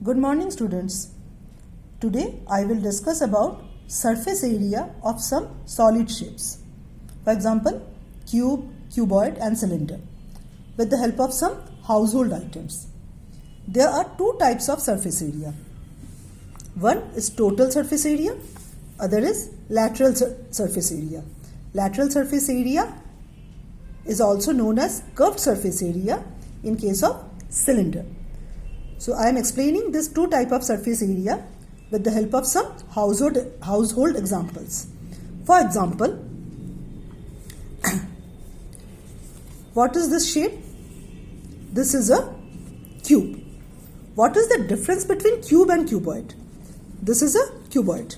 Good morning, students. Today I will discuss about surface area of some solid shapes. For example, cube, cuboid and cylinder with the help of some household items. There are two types of surface area. One is total surface area, other is lateral surface area. Lateral surface area is also known as curved surface area in case of cylinder. So I am explaining this two type of surface area with the help of some household examples. For example, what is this shape? This is a cube. What is the difference between cube and cuboid? This is a cuboid.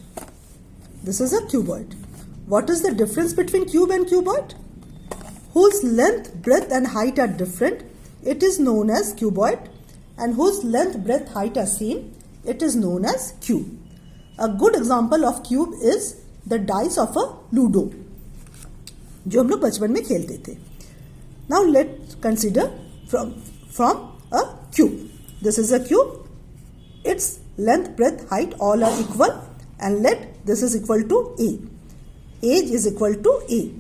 This is a cuboid. What is the difference between cube and cuboid? Whose length, breadth and height are different, it is known as cuboid, and whose length, breadth, height are same, it is known as cube. A good example of cube is the dice of a ludo, जो हम लोग बचपन में खेलते थे. Now let's consider from a cube. This is a cube. Its length, breadth, height all are equal, and let this is equal to A. Age is equal to A.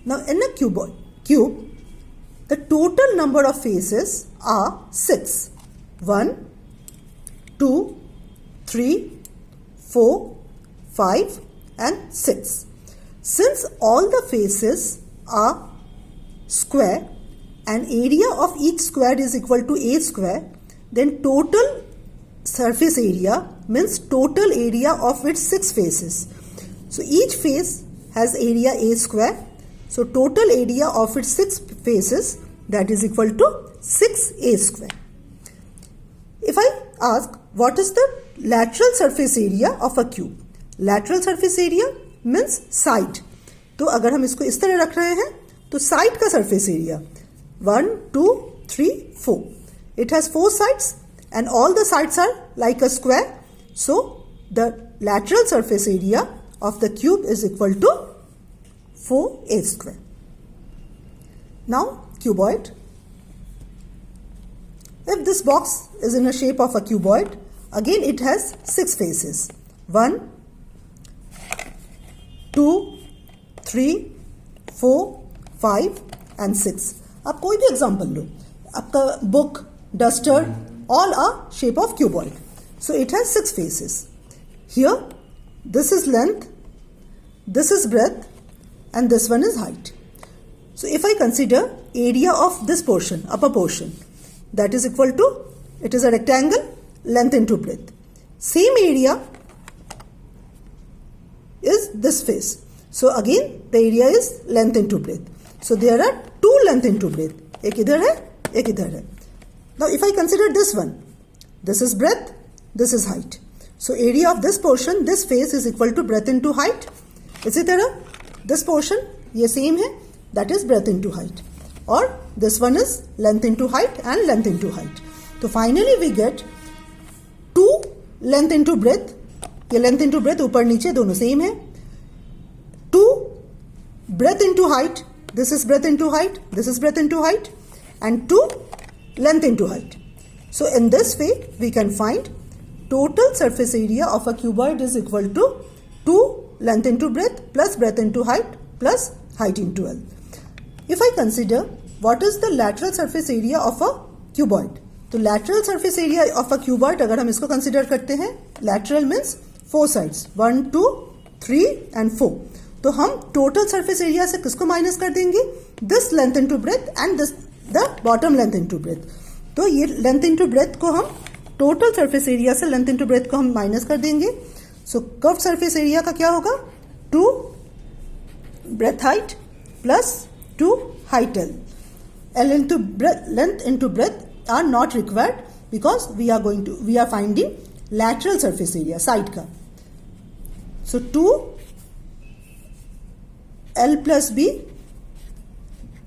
Now in a cube, the total number of faces are 6. 1, 2, 3, 4, 5 and 6. Since all the faces are square and area of each square is equal to A square, then total surface area means total area of its 6 faces. So each face has area A square. So total area of its 6 faces, that is equal to 6A square. If I ask what is the lateral surface area of a cube? Lateral surface area means side. तो अगर हम इसको इस तरह रख रहे हैं तो side का surface area 1, 2, 3, 4. It has 4 sides and all the sides are like a square. So the lateral surface area of the cube is equal to 4A square. Now cuboid. If this box is in a shape of a cuboid, again it has 6 faces. 1, 2, 3, 4, 5 and 6. आप कोई भी example लो. आपका book, duster, all are shape of cuboid. So it has 6 faces. Here, this is length, this is breadth and this one is height. So if I consider area of this portion, upper portion, that is equal to, it is a rectangle, length into breadth. Same area is this face. So again the area is length into breadth. So there are 2 length into breadth. एक इधर है, एक इधर है. Now if I consider this one, this is breadth, this is height. So area of this portion, this face is equal to breadth into height. इसी तरह this portion ये same है, that is breadth into height. Or this one is length into height and length into height. So finally we get 2 length into breadth. ये length into breadth ऊपर नीचे दोनों same है. 2 breadth into height. This is breadth into height. This is breadth into height. And 2 length into height. So in this way we can find total surface area of a cuboid is equal to 2 length into breadth plus breadth into height plus height into L. If I consider what is the lateral surface area of a cuboid, तो lateral surface area of a cuboid अगर हम इसको consider करते हैं, lateral means 4 sides, 1, 2, 3 and 4. तो हम total surface area से किसको minus कर देंगे? This length into breadth and this the bottom length into breadth. तो ये length into breadth को हम total surface area से length into breadth को हम minus कर देंगे. So curved surface area का क्या होगा? 2 breadth height plus 2 height L. L into breadth, length into breadth are not required because we are finding lateral surface area, side का. So 2 L plus B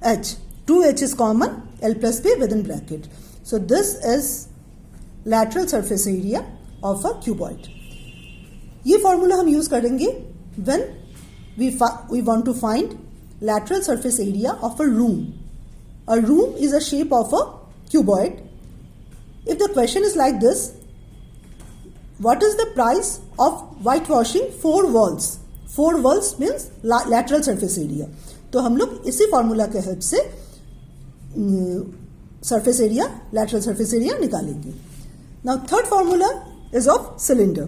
H. 2H is common, L plus B within bracket. So this is lateral surface area of a cuboid. ये formula हम use करेंगे when we want to find lateral surface area of a room. A room is a shape of a cuboid. If the question is like this, what is the price of whitewashing 4 walls? 4 walls means lateral surface area. तो हम लोग इसी formula के help से surface area, lateral surface area निकालेंगे. Now third formula is of cylinder.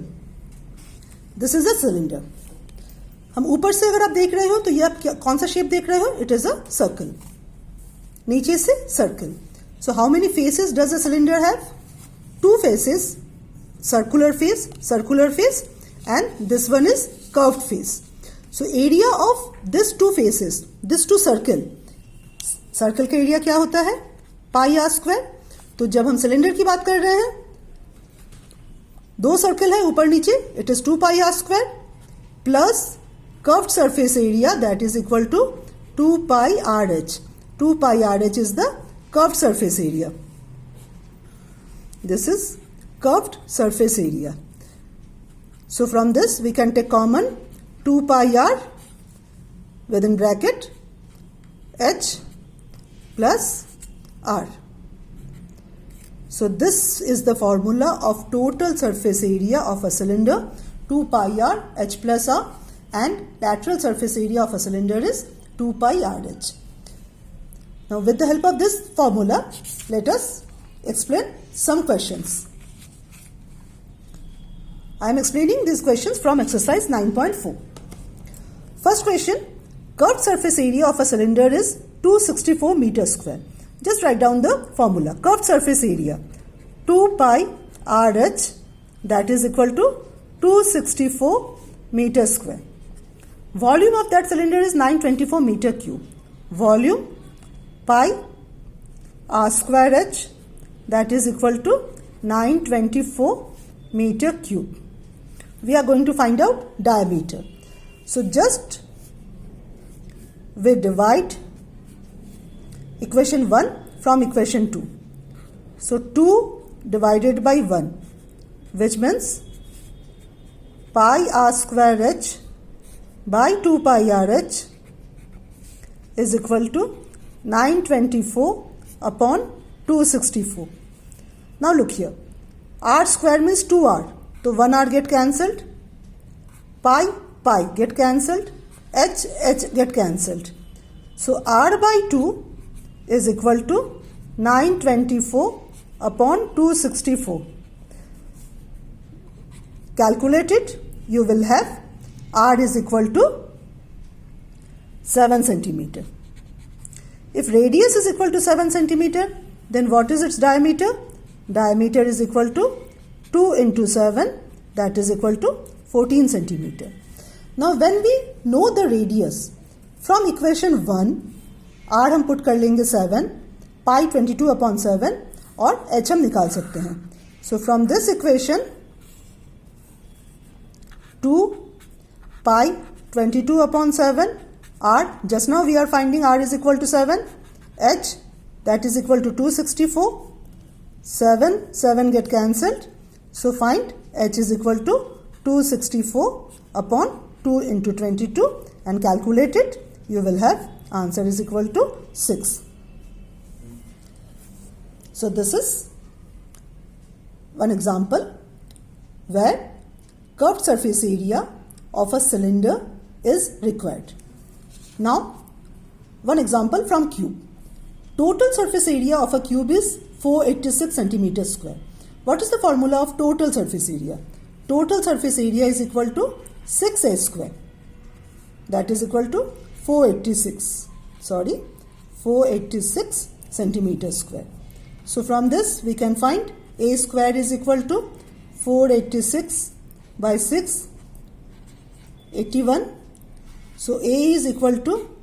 This is a cylinder. हम ऊपर से अगर आप देख रहे हो तो ये आप कौन सा शेप देख रहे हो? It is a circle. नीचे से circle. So how many faces does a cylinder have? 2 faces. Circular face, and this one is curved face. So area of this 2 faces, this 2 circle का एरिया क्या होता है? पाई r square. तो जब हम cylinder की बात कर रहे हैं, 2 सर्कल है ऊपर नीचे, it is 2 pi r square plus curved surface area that is equal to 2 pi r h. 2 pi r h is the curved surface area. This is curved surface area. So from this we can take common 2 pi r within bracket h plus r. So this is the formula of total surface area of a cylinder, 2 pi r h plus r, and lateral surface area of a cylinder is 2 pi r h. Now with the help of this formula, let us explain some questions. I am explaining these questions from exercise 9.4. First question, curved surface area of a cylinder is 264 meters square. Just write down the formula. Curved surface area 2 pi RH, that is equal to 264 meters square. Volume of that cylinder is 924 meter cube. Volume pi r square h, that is equal to 924 meter cube. We are going to find out diameter. So just we divide equation 1 from equation 2. So 2 divided by 1, which means pi r square h by 2 pi r h is equal to 924 upon 264. Now look here. R square means 2r. So 1r get cancelled. Pi get cancelled. H get cancelled. So r by 2 is equal to 924 upon 264. Calculate it. You will have r is equal to 7 centimeter. If radius is equal to 7 centimeter, then what is its diameter? Diameter is equal to 2 into 7, that is equal to 14 centimeter. Now when we know the radius, from equation 1, r हम put कर लेंगे 7, pi 22 upon 7 और h हम निकाल सकते हैं. So from this equation, 2 pi 22 upon 7, r, just now we are finding r is equal to 7, h, that is equal to 264, 7 get cancelled. So find h is equal to 264 upon 2 into 22 and calculate it. You will have answer is equal to 6. So this is one example where curved surface area of a cylinder is required. Now one example from cube. Total surface area of a cube is 486 centimeters square. What is the formula of total surface area? Total surface area is equal to 6a square. That is equal to 486 centimeters square. So from this we can find a square is equal to 486 by 6, 81. So a is equal to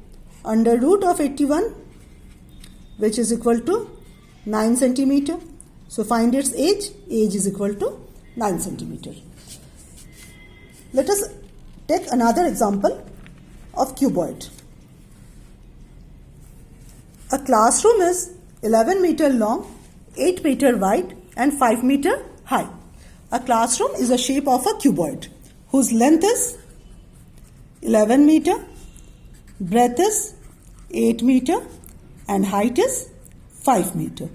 under root of 81, which is equal to 9 centimeter. So find its age. Age is equal to 9 centimeter. Let us take another example of cuboid. A classroom is 11 meter long, 8 meter wide and 5 meter high. A classroom is a shape of a cuboid whose length is 11 meter, breadth is 8 meter and height is 5 meter.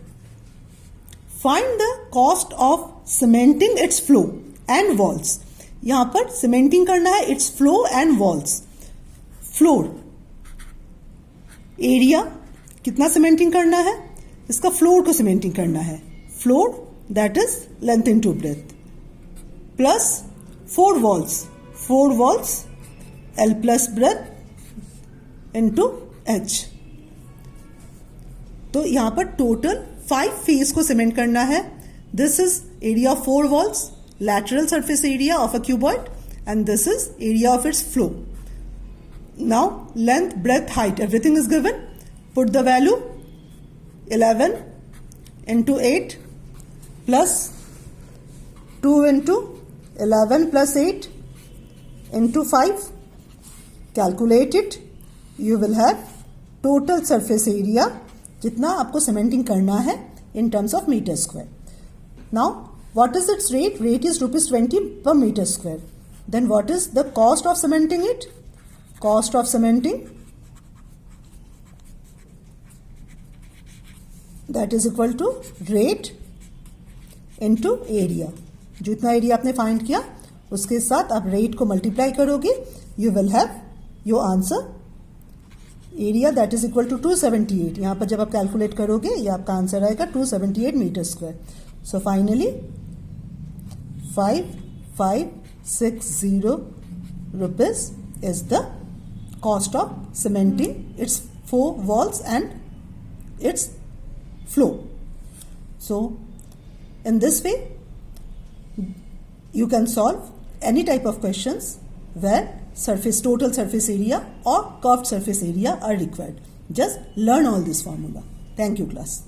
Find the cost of cementing its floor. And walls. यहां पर cementing करना है, it's flow and walls. Floor area, कितना cementing करना है, इसका floor को cementing करना है. Floor that is length into breadth plus 4 walls L plus breadth into H. तो यहां पर टोटल 5 फेस को सीमेंट करना है. This is area of 4 walls, lateral surface area of a cuboid, and this is area of its flow. Now length, breadth, height, everything is given. Put the value 11 into 8 plus 2 into 11 plus 8 into 5. Calculate it. You will have total surface area जितना आपको cementing करना है in terms of meter square. Now what is its rate? Rate is ₹20 per meter square. Then what is the cost of cementing it? Cost of cementing, that is equal to rate into area. जितना area आपने find किया उसके साथ आप rate को multiply करोगे, you will have your answer. Area that is equal to 278. यहाँ पर जब आप कैलकुलेट करोगे ये आपका आंसर आएगा 278 metre square. So finally 5560 rupees is the cost of cementing its 4 walls and its flow. So in this way you can solve any type of questions where total surface area or curved surface area are required. Just learn all this formula. Thank you, class.